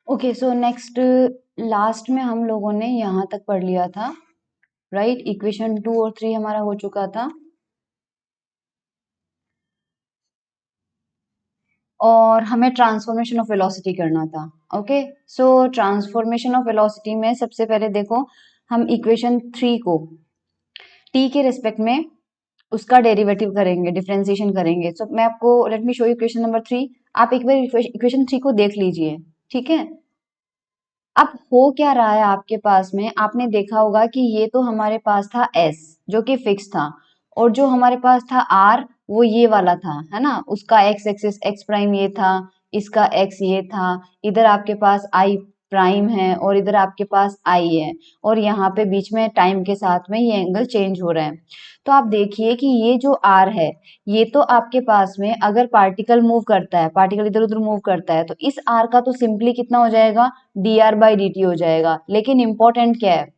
Okay, so next last में हम लोगों ने यहाँ तक पढ़ लिया था, राइट। इक्वेशन 2 और 3 हमारा हो चुका था और हमें ट्रांसफॉर्मेशन ऑफ वेलोसिटी करना था। Okay, so transformation of velocity में सबसे पहले देखो, हम इक्वेशन 3 को टी के रिस्पेक्ट में उसका डेरिवेटिव करेंगे, डिफरेंशिएशन करेंगे। सो मैं आपको, let me show you equation number 3। आप एक बार इक्वेशन 3 को देख लीजिए, ठीक है। अब हो क्या रहा है आपके पास में, आपने देखा होगा कि ये तो हमारे पास था s जो कि फिक्स था, और जो हमारे पास था r वो ये वाला था, है ना। उसका x एक्सिस x प्राइम ये था, इसका x ये था, इधर आपके पास i प्राइम है और इधर आपके पास i है, और यहाँ पे बीच में टाइम के साथ में ये एंगल चेंज हो रहा है। तो आप देखिए कि ये जो r है, ये तो आपके पास में अगर पार्टिकल मूव करता है, पार्टिकल इधर उधर मूव करता है, तो इस r का तो सिंपली कितना हो जाएगा, dr बाई dt हो जाएगा। लेकिन इंपॉर्टेंट क्या है,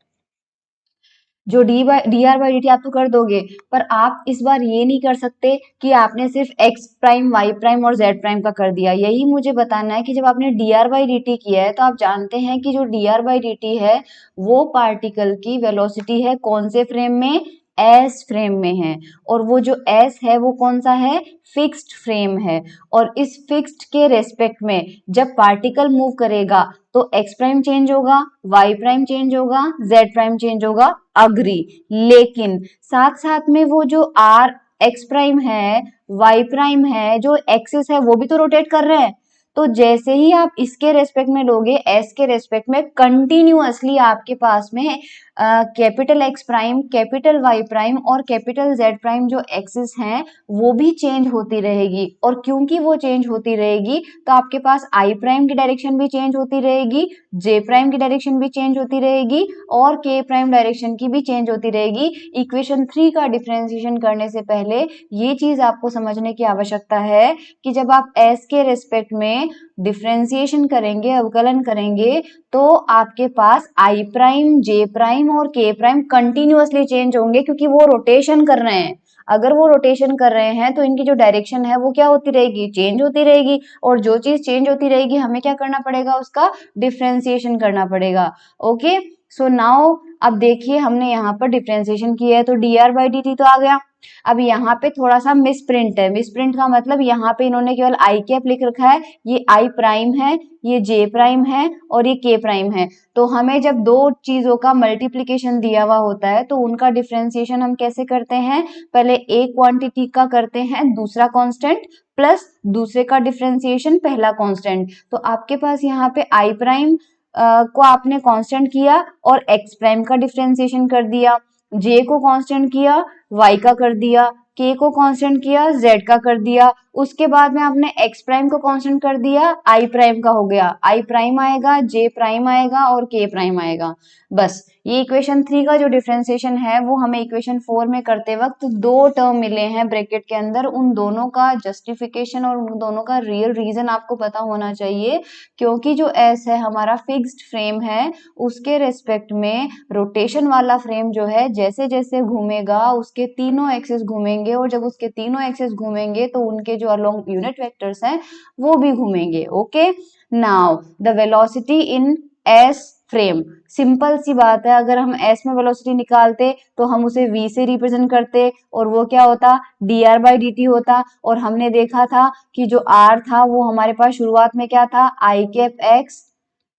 जो dr बाई dt आप तो कर दोगे, पर आप इस बार ये नहीं कर सकते कि आपने सिर्फ x प्राइम y प्राइम और z प्राइम का कर दिया। यही मुझे बताना है कि जब आपने dr बाई dt किया है, तो आप जानते हैं कि जो dr बाई dt है वो पार्टिकल की वेलोसिटी है कौन से फ्रेम में, एस फ्रेम में है, और वो जो एस है वो कौन सा है, फिक्स्ड फ्रेम है। और इस फिक्स्ड के रेस्पेक्ट में जब पार्टिकल मूव करेगा तो x प्राइम चेंज होगा, y प्राइम चेंज होगा, z प्राइम चेंज होगा, अग्री। लेकिन साथ साथ में वो जो r x प्राइम है, y प्राइम है, जो एक्सिस है वो भी तो रोटेट कर रहे हैं। तो जैसे ही आप इसके रेस्पेक्ट में लोगे, s के रेस्पेक्ट में कंटिन्यूअसली आपके पास में capital X prime, capital Y prime और कैपिटल जेड प्राइम जो एक्सिस हैं वो भी चेंज होती रहेगी। और क्योंकि वो चेंज होती रहेगी तो आपके पास आई प्राइम की डायरेक्शन भी चेंज होती रहेगी, जे प्राइम की डायरेक्शन भी चेंज होती रहेगी और के प्राइम डायरेक्शन की भी चेंज होती रहेगी। इक्वेशन 3 का डिफरेंशिएशन करने से पहले ये चीज आपको समझने की आवश्यकता है कि जब आप एस के रेस्पेक्ट में डिफरेंशिएशन करेंगे, अवकलन करेंगे, तो आपके पास आई प्राइम, जे प्राइम और के प्राइम कंटिन्यूअसली चेंज होंगे, क्योंकि वो रोटेशन कर रहे हैं। अगर वो रोटेशन कर रहे हैं तो इनकी जो डायरेक्शन है वो क्या होती रहेगी, चेंज होती रहेगी। और जो चीज चेंज होती रहेगी हमें क्या करना पड़ेगा, उसका डिफरेंशिएशन करना पड़ेगा। ओके, सो नाउ अब देखिए हमने यहाँ पर डिफरेंशिएशन किया है तो dr बाई dt तो आ गया। अब यहाँ पे थोड़ा सा मिसप्रिंट है, मिसप्रिंट का मतलब यहाँ पे इन्होंने केवल आई कैप लिख रखा है, ये आई प्राइम है, ये जे प्राइम है और ये के प्राइम है। तो हमें जब दो चीजों का मल्टीप्लीकेशन दिया हुआ होता है तो उनका डिफरेंशिएशन हम कैसे करते हैं, पहले एक क्वांटिटी का करते हैं दूसरा कांस्टेंट, प्लस दूसरे का डिफरेंशिएशन पहला कांस्टेंट। तो आपके पास यहाँ पे आई प्राइम को आपने कांस्टेंट किया और एक्स प्राइम का डिफरेंशिएशन कर दिया, जे को कांस्टेंट किया, y का कर दिया, k को कांस्टेंट किया, z का कर दिया। उसके बाद में आपने x प्राइम को कांस्टेंट कर दिया, i प्राइम का हो गया, i प्राइम आएगा, j प्राइम आएगा और k प्राइम आएगा। बस ये इक्वेशन 3 का जो डिफरेंशिएशन है वो हमें इक्वेशन 4 में करते वक्त दो टर्म मिले हैं ब्रैकेट के अंदर, उन दोनों का जस्टिफिकेशन और उन दोनों का रियल रीजन आपको पता होना चाहिए। क्योंकि जो s है हमारा फिक्स्ड फ्रेम है, उसके रेस्पेक्ट में रोटेशन वाला फ्रेम जो है जैसे जैसे घूमेगा उसके तीनों एक्सिस घूमेंगे, और जब उसके तीनों एक्सिस घूमेंगे तो उनके जो अलोंग यूनिट वेक्टर्स हैं वो भी घूमेंगे। Okay, now the velocity in S frame, simple सी बात है, अगर हम एस में वेलोसिटी निकालते तो हम उसे v से रिप्रेजेंट करते और वो क्या होता, dr बाई dt होता। और हमने देखा था कि जो r था वो हमारे पास शुरुआत में क्या था, आई कैप x,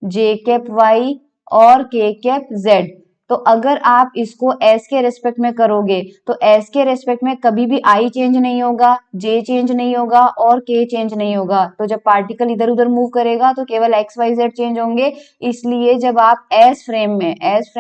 जे कैप y और के कैप z। तो अगर आप इसको s के रेस्पेक्ट में करोगे तो s के रेस्पेक्ट में कभी भी i चेंज नहीं होगा, j चेंज नहीं होगा और k चेंज नहीं होगा। तो जब पार्टिकल इधर उधर मूव करेगा तो केवल x y z चेंज होंगे। इसलिए जब आप s फ्रेम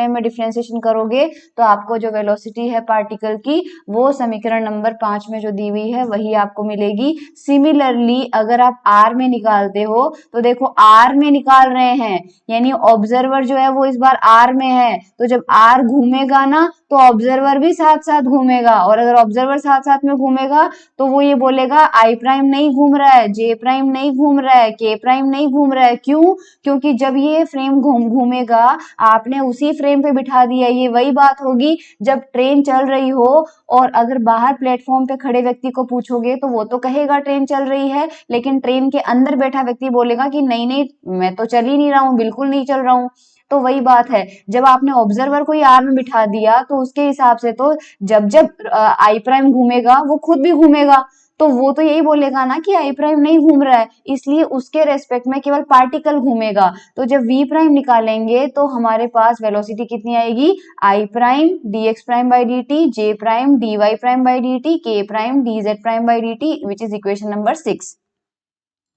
में डिफरेंशिएशन करोगे तो आपको जो वेलोसिटी है पार्टिकल की वो समीकरण नंबर 5 में जो दी हुई है वही आपको मिलेगी। सिमिलरली अगर आप r में निकालते हो तो देखो r में निकाल रहे हैं, यानी ऑब्जर्वर जो है वो इस बार r में है, तो जब आर घूमेगा ना तो ऑब्जर्वर भी साथ साथ घूमेगा, और अगर ऑब्जर्वर साथ साथ में घूमेगा तो वो ये बोलेगा आई प्राइम नहीं घूम रहा है, जे प्राइम नहीं घूम रहा है, के प्राइम नहीं घूम रहा है। क्यों? क्योंकि जब ये फ्रेम घूमेगा आपने उसी फ्रेम पे बिठा दिया। ये वही बात होगी जब ट्रेन चल रही हो और अगर बाहर प्लेटफॉर्म पे खड़े व्यक्ति को पूछोगे तो वो तो कहेगा ट्रेन चल रही है, लेकिन ट्रेन के अंदर बैठा व्यक्ति बोलेगा कि नहीं नहीं मैं तो चल ही नहीं रहा हूँ, बिल्कुल नहीं चल रहा हूँ। तो वही बात है, जब आपने ऑब्जर्वर को ही आर में बिठा दिया तो उसके हिसाब से तो जब जब आई प्राइम घूमेगा वो खुद भी घूमेगा, तो वो तो यही बोलेगा ना कि आई प्राइम नहीं घूम रहा है, इसलिए उसके रेस्पेक्ट में केवल पार्टिकल घूमेगा। तो जब वी प्राइम निकालेंगे तो हमारे पास वेलोसिटी कितनी आएगी, I prime D X prime by D T, J prime D Y prime by D T, K prime D Z prime by D T, which is equation number 6।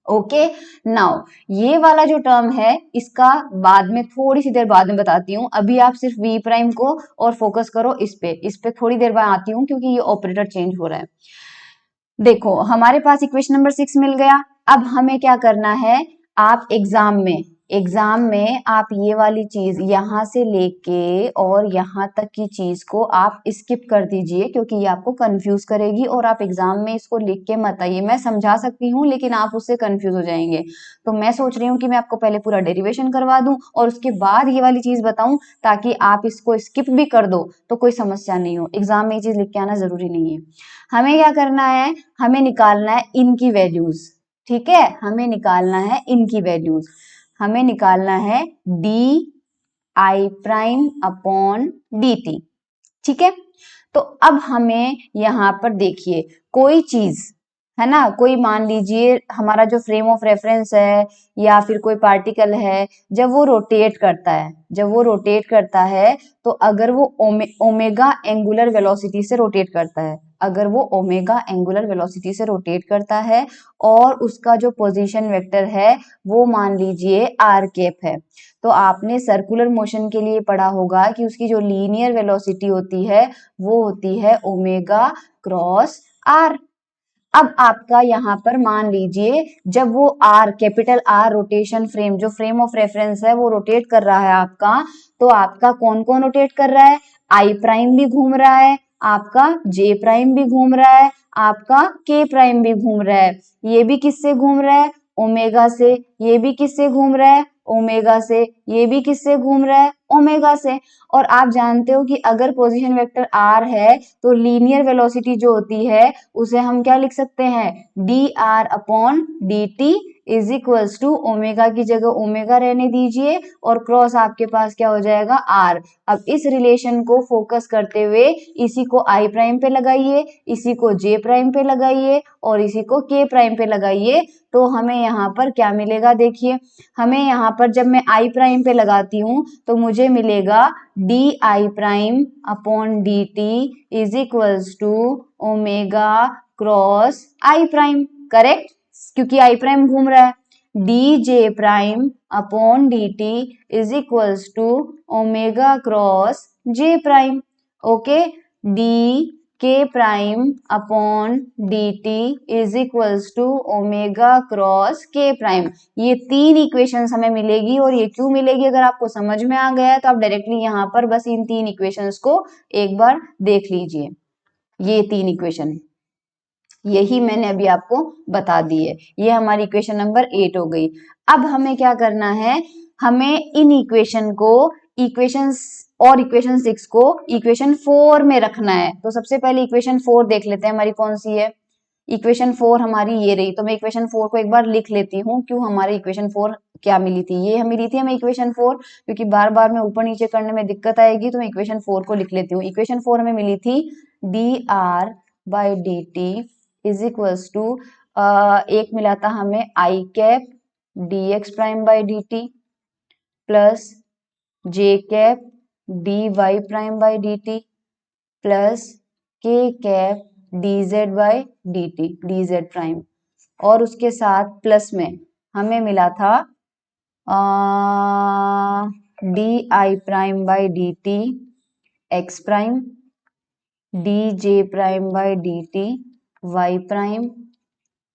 Okay, now ये वाला जो term है इसका बाद में थोड़ी सी देर बाद में बताती हूँ, अभी आप सिर्फ वी प्राइम को और फोकस करो इस पे थोड़ी देर बाद आती हूँ क्योंकि ये ऑपरेटर चेंज हो रहा है। देखो हमारे पास इक्वेशन नंबर 6 मिल गया। अब हमें क्या करना है, आप एग्जाम में आप ये वाली चीज यहां से लेके और यहां तक की चीज को आप स्किप कर दीजिए क्योंकि ये आपको कंफ्यूज करेगी और आप एग्जाम में इसको लिख के मत आइए। मैं समझा सकती हूँ लेकिन आप उससे कंफ्यूज हो जाएंगे, तो मैं सोच रही हूँ कि मैं आपको पहले पूरा डेरिवेशन करवा दूं और उसके बाद ये वाली चीज बताऊं ताकि आप इसको स्किप भी कर दो तो कोई समस्या नहीं हो। एग्जाम में ये चीज लिख के आना जरूरी नहीं है। हमें क्या करना है, हमें निकालना है इनकी वैल्यूज। ठीक है, हमें निकालना है इनकी वैल्यूज। हमें निकालना है D I prime upon D T. ठीक है, तो अब हमें यहाँ पर देखिए कोई चीज है ना, कोई मान लीजिए हमारा जो फ्रेम ऑफ रेफरेंस है या फिर कोई पार्टिकल है, जब वो रोटेट करता है तो अगर वो ओमेगा एंगुलर वेलोसिटी से रोटेट करता है, अगर वो ओमेगा एंगुलर वेलोसिटी से रोटेट करता है और उसका जो पोजीशन वेक्टर है वो मान लीजिए आर कैप है, तो आपने सर्कुलर मोशन के लिए पढ़ा होगा कि उसकी जो लीनियर वेलोसिटी होती है वो होती है ओमेगा क्रॉस आर। अब आपका यहाँ पर मान लीजिए जब वो are capital are rotation frame जो फ्रेम ऑफ रेफरेंस है वो रोटेट कर रहा है आपका, तो आपका कौन कौन रोटेट कर रहा है, आई प्राइम भी घूम रहा है, आपका जे प्राइम भी घूम रहा है, आपका के प्राइम भी घूम रहा है। ये भी किससे घूम रहा है, ओमेगा से। ये भी किससे घूम रहा है, ओमेगा से। ये भी किससे घूम रहा है, ओमेगा से। और आप जानते हो कि अगर पोजीशन वेक्टर आर है तो लीनियर वेलोसिटी जो होती है उसे हम क्या लिख सकते हैं, D R upon D T is equals to omega की जगह ओमेगा रहने दीजिए और क्रॉस आपके पास क्या हो जाएगा, आर। अब इस रिलेशन को फोकस करते हुए इसी को आई प्राइम पे लगाइए, इसी को जे प्राइम पे लगाइए और इसी को के प्राइम पे लगाइए, तो हमें यहाँ पर क्या मिलेगा, देखिए हमें यहाँ पर जब मैं आई प्राइम पे लगाती हूँ तो मुझे मिलेगा D I prime upon D T is equals to omega cross I prime. Correct, क्योंकि आई प्राइम घूम रहा है। D J prime upon D T is equals to omega cross J prime. Okay, D K prime upon D T is equals to omega cross K prime. ये तीन equations हमें मिलेगी, और ये क्यों मिलेगी अगर आपको समझ में आ गया है तो आप डायरेक्टली यहाँ पर बस इन तीन इक्वेशंस को एक बार देख लीजिए। ये तीन इक्वेशन यही मैंने अभी आपको बता दी है। ये हमारी इक्वेशन नंबर 8 हो गई। अब हमें क्या करना है, हमें इन इक्वेशन को इक्वेशन 6 को इक्वेशन 4 में रखना है। तो सबसे पहले इक्वेशन 4 देख लेते हैं हमारी कौन सी है। इक्वेशन 4 हमारी ये रही, तो मैं इक्वेशन 4 को एक बार लिख लेती हूँ क्यों हमारी इक्वेशन 4 क्या मिली थी, ये हमें मिली थी हमें इक्वेशन 4, क्योंकि बार बार में ऊपर नीचे करने में दिक्कत आएगी तो मैं इक्वेशन 4 को लिख लेती हूँ। इक्वेशन 4 हमें मिली थी D R by D T is equals to एक मिला था हमें I cap D X prime by D T plus J cap D Y prime by D T plus K cap D Z by D T D Z prime, और उसके साथ plus में हमें मिला था D I prime by D T X prime D J prime by D T Y prime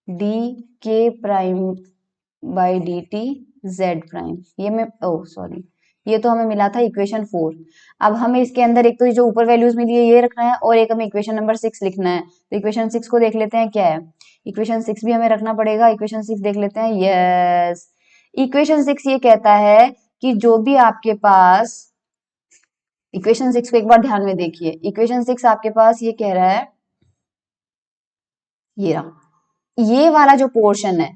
D K prime by D T Z prime. ये मैं sorry ये तो हमें मिला था इक्वेशन 4। अब हमें इसके अंदर एक तो जो ऊपर वैल्यूज मिली है ये रखना है और एक हमें इक्वेशन नंबर 6 लिखना है। तो इक्वेशन 6 को देख लेते हैं क्या है। इक्वेशन 6 भी हमें रखना पड़ेगा। इक्वेशन 6 देख लेते हैं। यस, इक्वेशन 6 ये कहता है कि जो भी आपके पास, इक्वेशन 6 को एक बार ध्यान में देखिए। इक्वेशन 6 आपके पास ये कह रहा है, ये रहा, ये वाला जो पोर्शन है,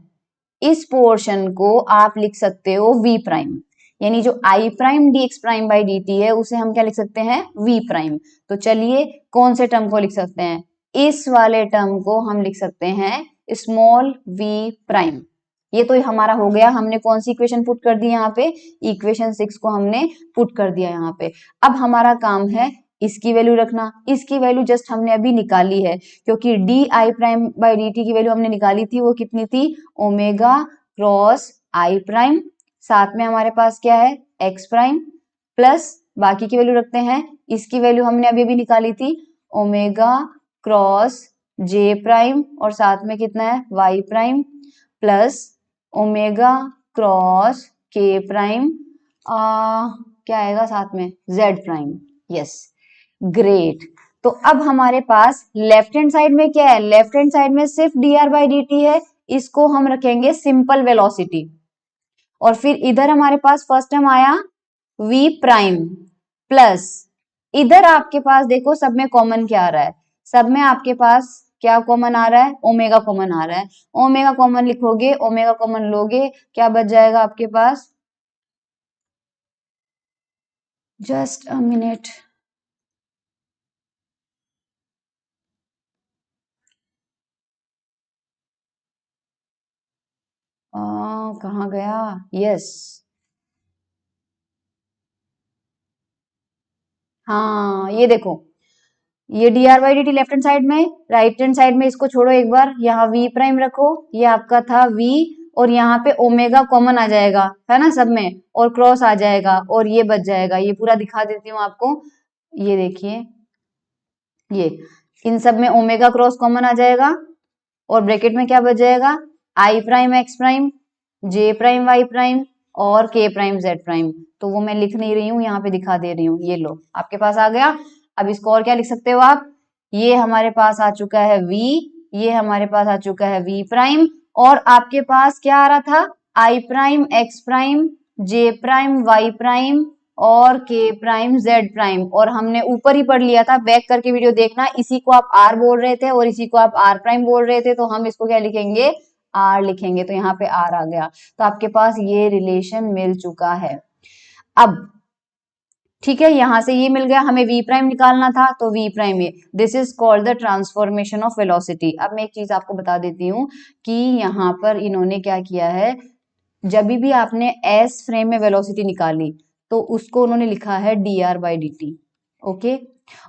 इस पोर्शन को आप लिख सकते हो v प्राइम, यानी जो i prime dx prime by dt है उसे हम क्या लिख सकते हैं, v प्राइम। तो चलिए कौन से टर्म को लिख सकते हैं, इस वाले टर्म को हम लिख सकते हैं स्मॉल v प्राइम। ये तो हमारा हो गया, हमने कौन सी इक्वेशन पुट कर दी यहाँ पे, इक्वेशन 6 को हमने पुट कर दिया यहाँ पे। अब हमारा काम है इसकी वैल्यू रखना। इसकी वैल्यू जस्ट हमने अभी निकाली है, क्योंकि D I prime by D T की वैल्यू हमने निकाली थी, वो कितनी थी, ओमेगा क्रॉस आई प्राइम, साथ में हमारे पास क्या है एक्स प्राइम, प्लस बाकी की वैल्यू रखते हैं। इसकी वैल्यू हमने अभी अभी निकाली थी ओमेगा क्रॉस जे प्राइम, और साथ में कितना है Y prime, plus omega cross K prime, क्या आएगा साथ में जेड प्राइम। Yes, great. तो अब हमारे पास लेफ्ट हैंड साइड में क्या है, लेफ्ट हैंड साइड में सिर्फ dr बाई dt है, इसको हम रखेंगे सिंपल वेलोसिटी। और फिर इधर हमारे पास फर्स्ट टर्म आया v प्राइम, प्लस इधर आपके पास देखो सब में कॉमन क्या आ रहा है, सब में आपके पास क्या कॉमन आ रहा है, ओमेगा कॉमन आ रहा है। ओमेगा कॉमन लिखोगे, ओमेगा कॉमन लोगे, क्या बच जाएगा आपके पास, जस्ट अ मिनट, कहाँ गया, यस, हाँ ये देखो, ये dr by dt left hand side में, राइट हैंड साइड में इसको छोड़ो एक बार, यहाँ v प्राइम रखो, ये आपका था v, और यहाँ पे ओमेगा कॉमन आ जाएगा है ना सब में, और क्रॉस आ जाएगा और ये बच जाएगा। ये पूरा दिखा देती हूँ आपको, ये देखिए, ये इन सब में ओमेगा क्रॉस कॉमन आ जाएगा और ब्रैकेट में क्या बच जाएगा, I prime X prime, J prime Y prime और के प्राइम जेड प्राइम। तो वो मैं लिख नहीं रही हूँ, यहाँ पे दिखा दे रही हूँ, ये लो आपके पास आ गया। अब इसको और क्या लिख सकते हो आप, ये हमारे पास आ चुका है v, ये हमारे पास आ चुका है v प्राइम, और आपके पास क्या आ रहा था, I prime X prime, J prime Y prime और के प्राइम जेड प्राइम। और हमने ऊपर ही पढ़ लिया था, बैक करके वीडियो देखना, इसी को आप आर बोल रहे थे और इसी को आप आर प्राइम बोल रहे थे, तो हम इसको क्या लिखेंगे, आर लिखेंगे। तो यहाँ पे आर आ गया, तो आपके पास ये रिलेशन मिल चुका है। अब ठीक है, यहां से ये मिल गया, हमें v प्राइम निकालना था, तो v प्राइम है, this is called the transformation of velocity. अब मैं एक चीज आपको बता देती हूँ कि यहाँ पर इन्होंने क्या किया है, जब भी आपने s फ्रेम में वेलोसिटी निकाली तो उसको उन्होंने लिखा है dr बाई dt, ओके।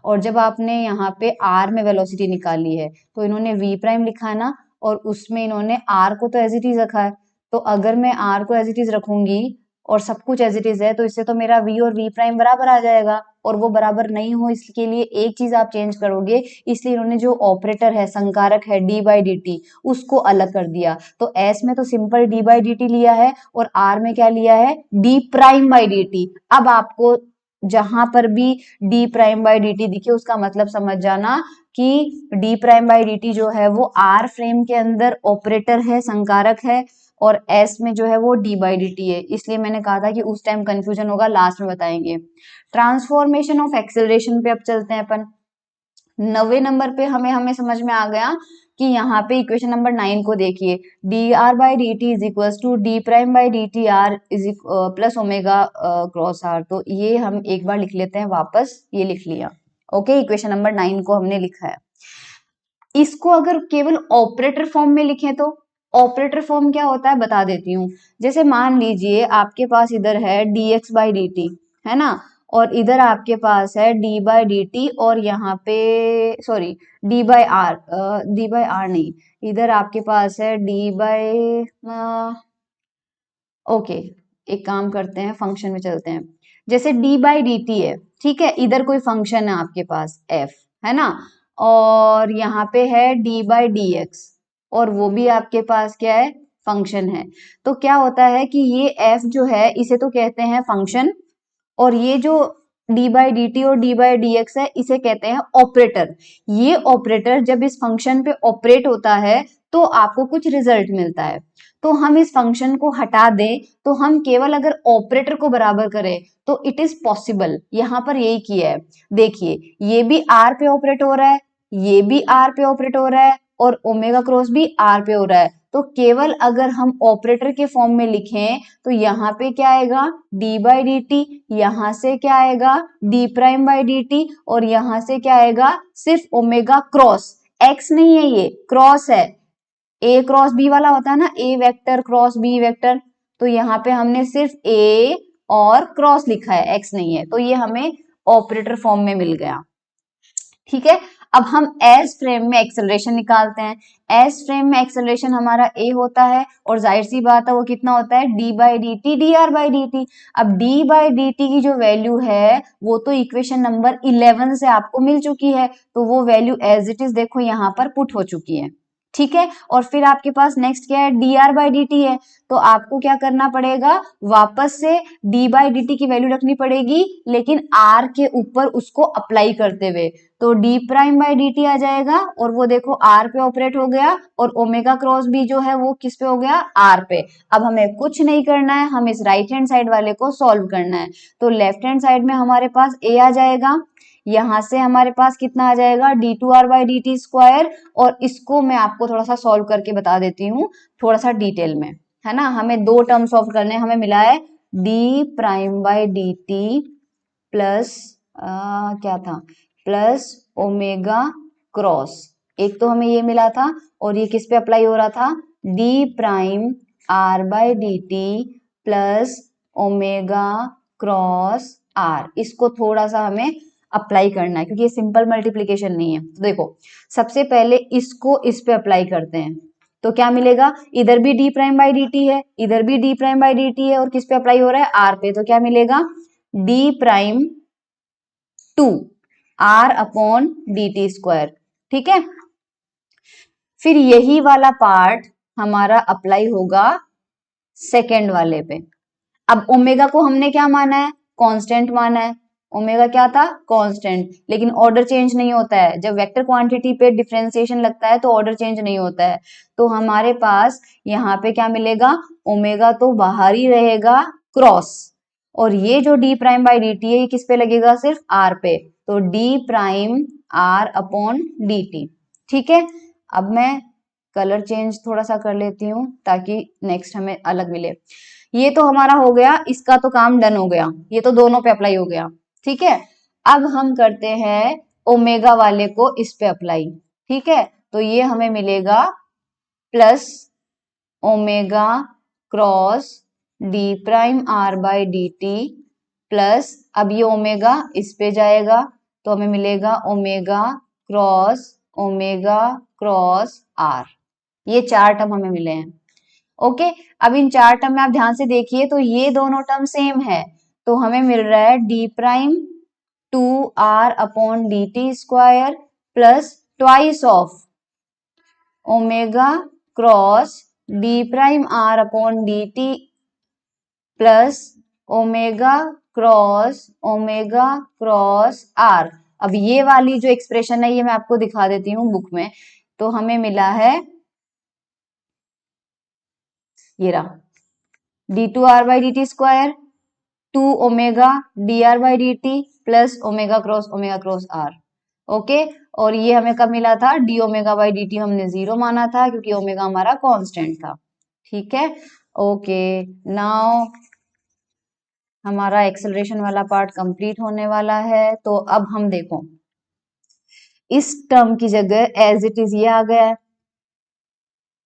और जब आपने यहाँ पे r में वेलोसिटी निकाली है तो इन्होंने v प्राइम लिखा है ना, और उसमें इन्होंने r को तो एज इट इज रखा है। तो अगर मैं r को एज इट इज रखूंगी और सब कुछ एज इट इज है, तो इससे तो मेरा v और v प्राइम बराबर आ जाएगा, और वो बराबर नहीं हो इसके लिए एक चीज आप चेंज करोगे, इसलिए इन्होंने जो ऑपरेटर है, संकारक है d बाई डी टी, उसको अलग कर दिया। तो s में तो simple d by D T लिया है और r में क्या लिया है, d prime by D T. अब आपको जहां पर भी d prime by D T दिखे उसका मतलब समझ जाना कि d prime by D T जो है वो r फ्रेम के अंदर ऑपरेटर है, संकारक है, और s में जो है वो d बाई डी टी है। इसलिए मैंने कहा था कि उस टाइम कंफ्यूजन होगा, लास्ट में बताएंगे। ट्रांसफॉर्मेशन ऑफ एक्सेलरेशन पे अब चलते हैं अपन। 90 नंबर पे हमें समझ में आ गया कि यहाँ पे इक्वेशन नंबर 9 को देखिए, D R by D T is equal to D prime by D T R is plus omega cross R. तो ये हम एक बार लिख लेते हैं वापस, ये लिख लिया, ओके। इक्वेशन नंबर 9 को हमने लिखा है। इसको अगर केवल ऑपरेटर फॉर्म में लिखें तो ऑपरेटर फॉर्म क्या होता है बता देती हूँ। जैसे मान लीजिए आपके पास इधर है dx बाई डी टी, है ना, और इधर आपके पास है d बाई डी टी, और यहाँ पे सॉरी d बाई आर नहीं, इधर आपके पास है d बाई, ओके एक काम करते हैं, फंक्शन में चलते हैं। जैसे d बाई डी टी है, ठीक है, इधर कोई फंक्शन है आपके पास f, है ना, और यहाँ पे है d बाई डी एक्स, और वो भी आपके पास क्या है, फंक्शन है। तो क्या होता है कि ये f जो है इसे तो कहते हैं फंक्शन, और ये जो डी बाई डी टी और डी बाई डी एक्स है इसे कहते हैं ऑपरेटर। ये ऑपरेटर जब इस फंक्शन पे ऑपरेट होता है तो आपको कुछ रिजल्ट मिलता है। तो हम इस फंक्शन को हटा दें तो हम केवल अगर ऑपरेटर को बराबर करें तो इट इज पॉसिबल। यहां पर यही किया है, देखिए ये भी आर पे ऑपरेट हो रहा है, ये भी आर पे ऑपरेट हो रहा है और ओमेगा क्रॉस भी आर पे हो रहा है। तो केवल अगर हम ऑपरेटर के फॉर्म में लिखें तो यहाँ पे क्या आएगा डी बाई डी टी, यहां से क्या आएगा D prime by D T और यहां से क्या आएगा सिर्फ ओमेगा क्रॉस, एक्स नहीं है ये क्रॉस है, ए क्रॉस बी वाला होता है ना, ए वेक्टर क्रॉस बी वेक्टर, तो यहाँ पे हमने सिर्फ ए और क्रॉस लिखा है, एक्स नहीं है, तो ये हमें ऑपरेटर फॉर्म में मिल गया। ठीक है, अब हम एस फ्रेम में एक्सेलरेशन निकालते हैं। एस फ्रेम में एक्सेलरेशन हमारा ए होता है और जाहिर सी बात है वो कितना होता है D by D T D R by D T. अब डी बाई डी टी की जो वैल्यू है वो तो इक्वेशन नंबर 11 से आपको मिल चुकी है, तो वो वैल्यू एज इट इज देखो यहाँ पर पुट हो चुकी है। ठीक है, और फिर आपके पास नेक्स्ट क्या है D R by D T है, तो आपको क्या करना पड़ेगा वापस से डी बाई डी टी की वैल्यू रखनी पड़ेगी लेकिन आर के ऊपर उसको अप्लाई करते हुए, तो D prime by D T आ जाएगा और वो देखो आर पे ऑपरेट हो गया और ओमेगा क्रॉस भी जो है वो किस पे हो गया आर पे। अब हमें कुछ नहीं करना है, हम इस राइट हैंड साइड वाले को सॉल्व करना है। तो लेफ्ट हैंड साइड में हमारे पास ए आ जाएगा, यहां से हमारे पास कितना आ जाएगा D two R by D T square, और इसको मैं आपको थोड़ा सा सॉल्व करके बता देती हूँ थोड़ा सा डिटेल में, है ना। हमें दो टर्म सॉल्व करने, हमें मिला है D prime by D T plus क्या था प्लस ओमेगा क्रॉस, एक तो हमें ये मिला था और ये किस पे अप्लाई हो रहा था D prime R by D T plus omega cross R, इसको थोड़ा सा हमें अप्लाई करना है क्योंकि ये सिंपल मल्टीप्लीकेशन नहीं है। तो देखो सबसे पहले इसको इस पे अप्लाई करते हैं तो क्या मिलेगा, इधर भी D prime by D T है, इधर भी D prime by D T है और किस पे अप्लाई हो रहा है आर पे, तो क्या मिलेगा D prime two R upon D T square. ठीक है, फिर यही वाला पार्ट हमारा अप्लाई होगा सेकेंड वाले पे। अब ओमेगा को हमने क्या माना है कांस्टेंट माना है, ओमेगा क्या था कांस्टेंट, लेकिन ऑर्डर चेंज नहीं होता है, जब वेक्टर क्वांटिटी पे डिफरेंशिएशन लगता है तो ऑर्डर चेंज नहीं होता है। तो हमारे पास यहाँ पे क्या मिलेगा ओमेगा तो बाहर ही रहेगा क्रॉस, और ये जो D prime by D T है ये किस पे लगेगा सिर्फ आर पे, तो D prime R upon D T. ठीक है, अब मैं कलर चेंज थोड़ा सा कर लेती हूँ ताकि नेक्स्ट हमें अलग मिले। ये तो हमारा हो गया, इसका तो काम डन हो गया, ये तो दोनों पे अप्लाई हो गया। ठीक है, अब हम करते हैं ओमेगा वाले को इस पे अप्लाई। ठीक है, तो ये हमें मिलेगा plus omega cross D prime R by D T plus, अब ये ओमेगा इस पे जाएगा तो हमें मिलेगा ओमेगा क्रॉस आर। ये चार टर्म हमें मिले हैं। ओके, अब इन चार टर्म में आप ध्यान से देखिए तो ये दोनों टर्म सेम है, तो हमें मिल रहा है D prime two R upon D T square plus twice of omega cross D prime R upon D T plus omega cross R. अब ये वाली जो एक्सप्रेशन है ये मैं आपको दिखा देती हूँ बुक में, तो हमें मिला है ये रहा D two R by D T square two omega D R by D T plus omega cross R. Okay, और ये हमें कब मिला था D omega by D T हमने 0 माना था क्योंकि ओमेगा हमारा कांस्टेंट था। ठीक है, ओके, नाउ हमारा एक्सेलरेशन वाला पार्ट कंप्लीट होने वाला है। तो अब हम देखो इस टर्म की जगह एज इट इज ये आ गया है,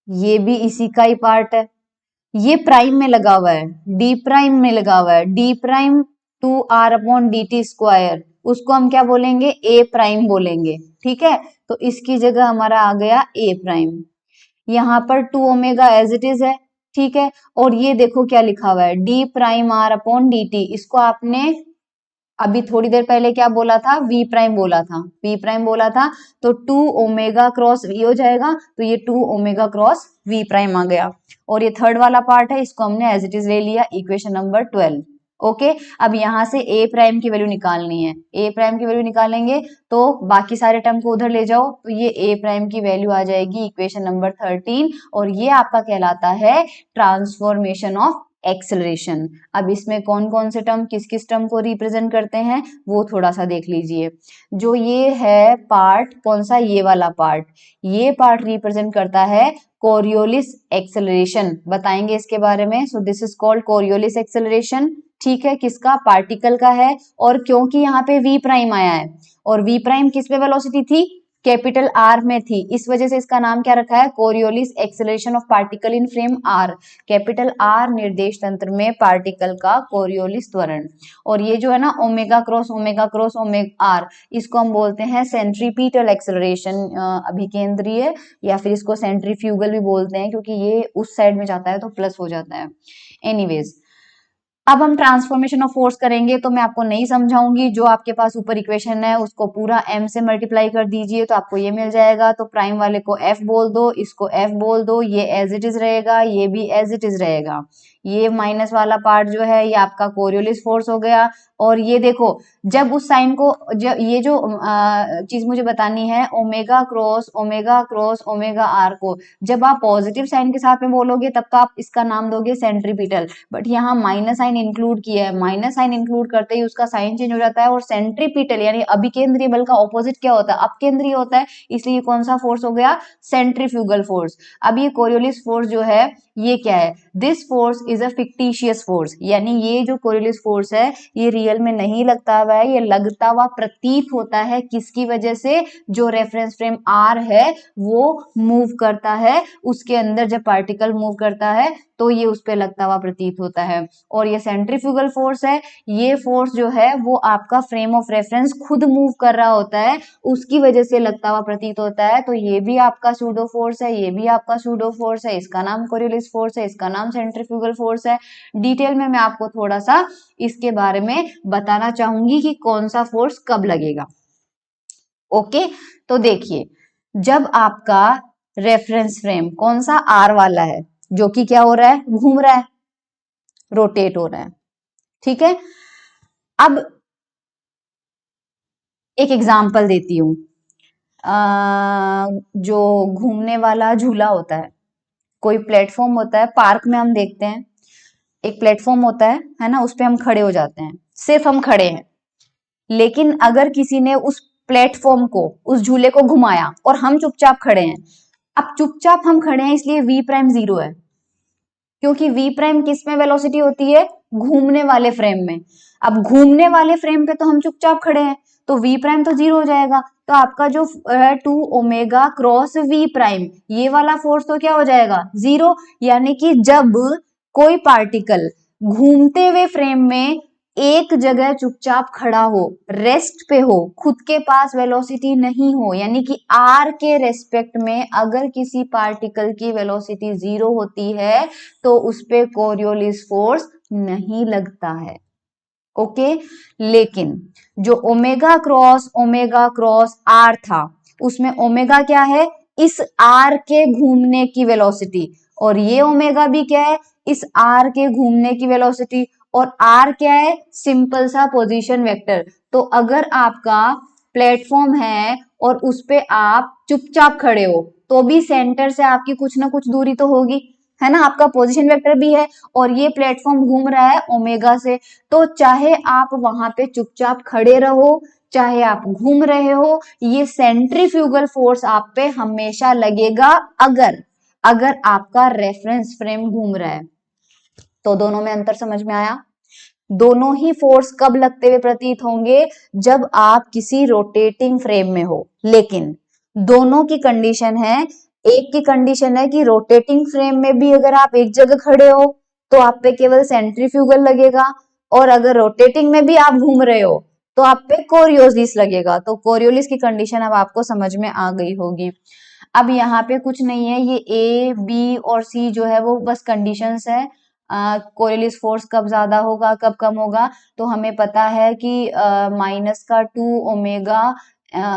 ये भी इसी का ही पार्ट है, ये प्राइम में लगा हुआ है, डी प्राइम में लगा हुआ है, D prime two R upon D T square, उसको हम क्या बोलेंगे ए प्राइम बोलेंगे। ठीक है, तो इसकी जगह हमारा आ गया ए प्राइम, यहाँ पर two omega as it is है। ठीक है, और ये देखो क्या लिखा हुआ है D prime R upon D T, इसको आपने अभी थोड़ी देर पहले क्या बोला था वी प्राइम बोला था, वी प्राइम बोला था, तो टू ओमेगा क्रॉस वी हो जाएगा, तो ये two omega cross V prime आ गया। और ये थर्ड वाला पार्ट है, इसको हमने एज इट इज ले लिया इक्वेशन नंबर 12। ओके अब यहाँ से ए प्राइम की वैल्यू निकालनी है, ए प्राइम की वैल्यू निकालेंगे तो बाकी सारे टर्म को उधर ले जाओ, तो ये ए प्राइम की वैल्यू आ जाएगी इक्वेशन नंबर 13 और ये आपका कहलाता है ट्रांसफॉर्मेशन ऑफ एक्सेलरेशन। अब इसमें कौन कौन से टर्म किस किस टर्म को रिप्रेजेंट करते हैं वो थोड़ा सा देख लीजिए। जो ये है पार्ट कौन सा, ये वाला पार्ट, ये पार्ट रिप्रेजेंट करता है कोरियोलिस एक्सेलरेशन, बताएंगे इसके बारे में। So this is called Coriolis acceleration, ठीक है, किसका, पार्टिकल का है। और क्योंकि यहाँ पे v प्राइम आया है और v प्राइम किस पे वेलोसिटी थी, कैपिटल आर में थी, इस वजह से इसका नाम क्या रखा है, Coriolis acceleration of particle in frame R. Capital R निर्देश तंत्र में पार्टिकल का कोरियोलिस त्वरण। और ये जो है ना ओमेगा क्रॉस ओमेगा आर, इसको हम बोलते हैं सेंट्रीपिटल एक्सेलरेशन, अभिकेंद्रीय, या फिर इसको सेंट्रीफ्यूगल भी बोलते हैं क्योंकि ये उस साइड में जाता है तो प्लस हो जाता है। एनीवेज अब हम ट्रांसफॉर्मेशन ऑफ फोर्स करेंगे तो मैं आपको नहीं समझाऊंगी, जो आपके पास ऊपर इक्वेशन है उसको पूरा m से मल्टीप्लाई कर दीजिए तो आपको ये मिल जाएगा। तो प्राइम वाले को f बोल दो, इसको f बोल दो, ये एज इट इज रहेगा, ये भी एज इट इज रहेगा। ये माइनस वाला पार्ट जो है ये आपका कोरियोलिस फोर्स हो गया। और ये देखो जब उस साइन को, जब ये जो चीज मुझे बतानी है ओमेगा क्रॉस ओमेगा आर को जब आप पॉजिटिव साइन के साथ में बोलोगे तब तो आप इसका नाम दोगे सेंट्रीपिटल, बट यहाँ माइनस साइन इंक्लूड किया है, माइनस साइन इंक्लूड करते ही उसका साइन चेंज हो जाता है। और सेंट्रीपिटल यानी अभिकेंद्रीय बल का ऑपोजिट क्या होता है, अपकेंद्रीय होता है, इसलिए कौन सा फोर्स हो गया, सेंट्रीफ्यूगल फोर्स। अब ये कोरियोलिस फोर्स जो है ये क्या है, this force is a fictitious force, यानी ये जो कोरियोलिस फोर्स है ये रियल में नहीं लगता हुआ है, ये लगता हुआ प्रतीत होता है। किसकी वजह से, जो रेफरेंस फ्रेम आर है वो मूव करता है, उसके अंदर जब पार्टिकल मूव करता है तो ये उस पे लगता हुआ प्रतीत होता है। और ये सेंट्रीफ्यूगल फोर्स है, ये फोर्स जो है वो आपका फ्रेम ऑफ रेफरेंस खुद मूव कर रहा होता है, उसकी वजह से लगता हुआ प्रतीत होता है। तो ये भी आपका सूडो फोर्स है, ये भी आपका सूडो फोर्स है, इसका नाम कोरियोलिस फोर्स है, इसका नाम सेंट्रीफ्यूगल फोर्स है। डिटेल में मैं आपको थोड़ा सा इसके बारे में बताना चाहूंगी कि कौन सा फोर्स कब लगेगा। ओके तो देखिए जब आपका रेफरेंस फ्रेम कौन सा आर वाला है जो कि क्या हो रहा है, घूम रहा है, रोटेट हो रहा है, ठीक है। अब एक एग्जांपल देती हूं, जो घूमने वाला झूला होता है, कोई प्लेटफॉर्म होता है, पार्क में हम देखते हैं एक प्लेटफॉर्म होता है ना, उस पे हम खड़े हो जाते हैं, सिर्फ हम खड़े हैं। लेकिन अगर किसी ने उस प्लेटफॉर्म को, उस झूले को घुमाया और हम चुपचाप खड़े हैं, अब चुपचाप हम खड़े हैं इसलिए v प्राइम 0 है, क्योंकि v प्राइम किस में वेलोसिटी होती है, घूमने वाले फ्रेम में। अब घूमने वाले फ्रेम पे तो हम चुपचाप खड़े हैं तो v प्राइम तो 0 हो जाएगा। तो आपका जो है 2 ओमेगा क्रॉस v प्राइम, ये वाला फोर्स तो क्या हो जाएगा, 0। यानी कि जब कोई पार्टिकल घूमते हुए फ्रेम में एक जगह चुपचाप खड़ा हो, रेस्ट पे हो, खुद के पास वेलोसिटी नहीं हो, यानी कि r के रेस्पेक्ट में अगर किसी पार्टिकल की वेलोसिटी 0 होती है तो उस पे कोरियोलिस फोर्स नहीं लगता है। ओके लेकिन जो ओमेगा क्रॉस आर था उसमें ओमेगा क्या है, इस आर के घूमने की वेलोसिटी, और ये ओमेगा भी क्या है, इस आर के घूमने की वेलोसिटी। और आर क्या है, सिंपल सा पोजीशन वेक्टर। तो अगर आपका प्लेटफॉर्म है और उस पे आप चुपचाप खड़े हो तो भी सेंटर से आपकी कुछ ना कुछ दूरी तो होगी, है ना, आपका पोजीशन वेक्टर भी है और ये प्लेटफॉर्म घूम रहा है ओमेगा से। तो चाहे आप वहां पे चुपचाप खड़े रहो, चाहे आप घूम रहे हो, ये सेंट्रीफ्यूगल फोर्स आप पे हमेशा लगेगा अगर अगर आपका रेफरेंस फ्रेम घूम रहा है। तो दोनों में अंतर समझ में आया। दोनों ही फोर्स कब लगते हुए प्रतीत होंगे, जब आप किसी रोटेटिंग फ्रेम में हो। लेकिन दोनों की कंडीशन है, एक की कंडीशन है कि रोटेटिंग फ्रेम में भी अगर आप एक जगह खड़े हो तो आप पे केवल सेंट्रीफ्यूगल लगेगा, और अगर रोटेटिंग में भी आप घूम रहे हो तो आप पे कोरियोलिस लगेगा। तो कोरियोलिस की कंडीशन अब आपको समझ में आ गई होगी। अब यहाँ पे कुछ नहीं है, ये ए बी और सी जो है वो बस कंडीशंस है। कोरियोलिस फोर्स कब ज्यादा होगा कब कम होगा, तो हमें पता है कि माइनस का 2 ओमेगा,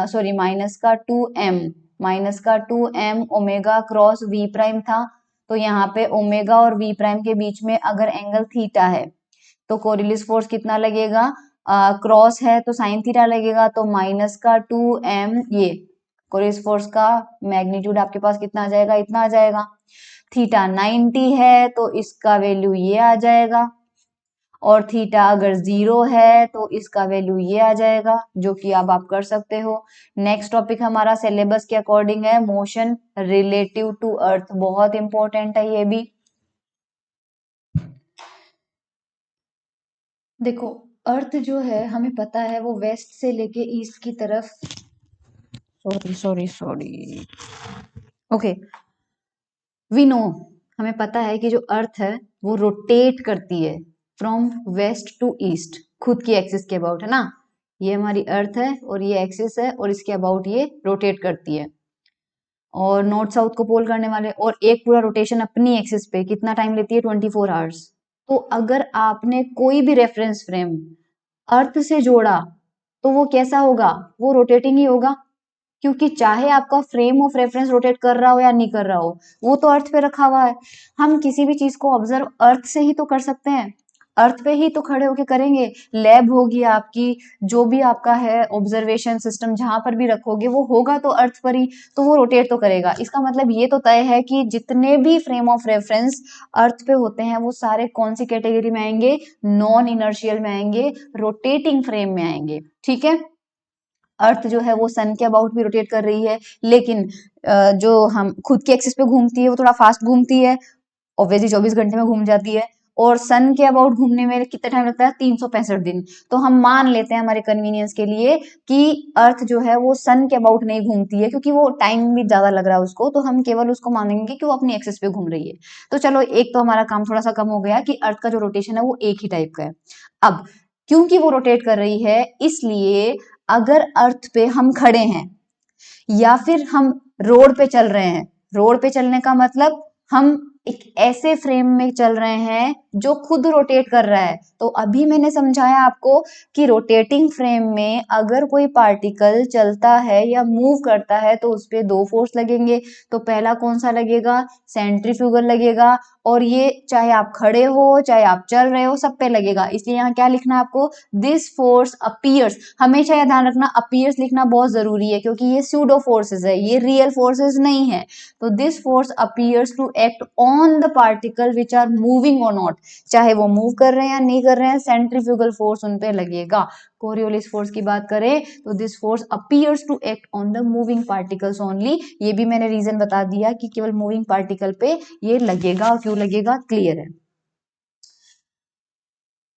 सॉरी माइनस का 2m omega cross v prime था। तो यहाँ पे ओमेगा और v प्राइम के बीच में अगर एंगल थीटा है, तो कोरियलिस फोर्स कितना लगेगा, क्रॉस है तो साइन थीटा लगेगा, तो माइनस का 2m, ये कोरियलिस फोर्स का मैग्नीट्यूड आपके पास कितना आ जाएगा, इतना आ जाएगा। थीटा 90 है तो इसका वैल्यू ये आ जाएगा, और थीटा अगर 0 है तो इसका वैल्यू ये आ जाएगा, जो कि अब आप कर सकते हो। नेक्स्ट टॉपिक हमारा सिलेबस के अकॉर्डिंग है मोशन रिलेटिव टू अर्थ, बहुत इंपॉर्टेंट है ये भी। देखो अर्थ जो है हमें पता है वो वेस्ट से लेके ईस्ट की तरफ, सॉरी ओके, वी नो, हमें पता है कि जो अर्थ है वो रोटेट करती है फ्रॉम वेस्ट टू ईस्ट, खुद की एक्सिस के अबाउट, है ना। ये हमारी अर्थ है और ये एक्सिस है और इसके अबाउट ये रोटेट करती है, और नॉर्थ साउथ को पोल करने वाले, और एक पूरा रोटेशन अपनी एक्सिस पे कितना टाइम लेती है, 24 आवर्स। तो अगर आपने कोई भी रेफरेंस फ्रेम अर्थ से जोड़ा तो वो कैसा होगा, वो रोटेटिंग ही होगा, क्योंकि चाहे आपका फ्रेम ऑफ रेफरेंस रोटेट कर रहा हो या नहीं कर रहा हो, वो तो अर्थ पे रखा हुआ है। हम किसी भी चीज को ऑब्जर्व अर्थ से ही तो कर सकते हैं, अर्थ पे ही तो खड़े होके करेंगे। लैब होगी आपकी, जो भी आपका है ऑब्जर्वेशन सिस्टम, जहां पर भी रखोगे वो होगा तो अर्थ पर ही, तो वो रोटेट तो करेगा। इसका मतलब ये तो तय है कि जितने भी फ्रेम ऑफ रेफरेंस अर्थ पे होते हैं वो सारे कौन सी कैटेगरी में आएंगे, नॉन इनर्शियल में आएंगे, रोटेटिंग फ्रेम में आएंगे, ठीक है। अर्थ जो है वो सन के अबाउट भी रोटेट कर रही है, लेकिन जो हम खुद की एक्सिस पे घूमती है वो थोड़ा फास्ट घूमती है, ऑब्वियसली 24 घंटे में घूम जाती है, और सन के अबाउट घूमने में कितना टाइम लगता है, 365 दिन। तो हम मान लेते हैं हमारे कन्वीनियंस के लिए कि अर्थ जो है वो सन के अबाउट नहीं घूमती है, क्योंकि वो टाइम भी ज्यादा लग रहा है उसको, तो हम केवल उसको मानेंगे कि वो अपनी एक्सिस पे घूम रही है। तो चलो एक तो हमारा काम थोड़ा सा कम हो गया कि अर्थ का जो रोटेशन है वो एक ही टाइप का है। अब क्योंकि वो रोटेट कर रही है, इसलिए अगर अर्थ पे हम खड़े हैं या फिर हम रोड पे चल रहे हैं, रोड पे चलने का मतलब हम एक ऐसे फ्रेम में चल रहे हैं जो खुद रोटेट कर रहा है। तो अभी मैंने समझाया आपको कि रोटेटिंग फ्रेम में अगर कोई पार्टिकल चलता है या मूव करता है तो उस पे दो फोर्स लगेंगे। तो पहला कौन सा लगेगा, सेंट्रीफ्यूगल लगेगा, और ये चाहे आप खड़े हो चाहे आप चल रहे हो सब पे लगेगा। इसलिए यहाँ क्या लिखना है आपको, दिस फोर्स अपीयर्स, हमेशा यह ध्यान रखना अपीयर्स लिखना बहुत जरूरी है, क्योंकि ये स्यूडो फोर्सेस है, ये रियल फोर्सेस नहीं है। तो this force appears to act on the particle which are moving और नॉट, चाहे वो मूव कर रहे हैं या नहीं कर रहे हैं, सेंट्रीफ्यूगल फोर्स उन पे लगेगा। कोरियोलिस फोर्स की बात करें तो this force appears to act on the moving particles only. ये भी मैंने रीजन बता दिया कि केवल मूविंग पार्टिकल पे ये लगेगा, और क्यों लगेगा क्लियर है।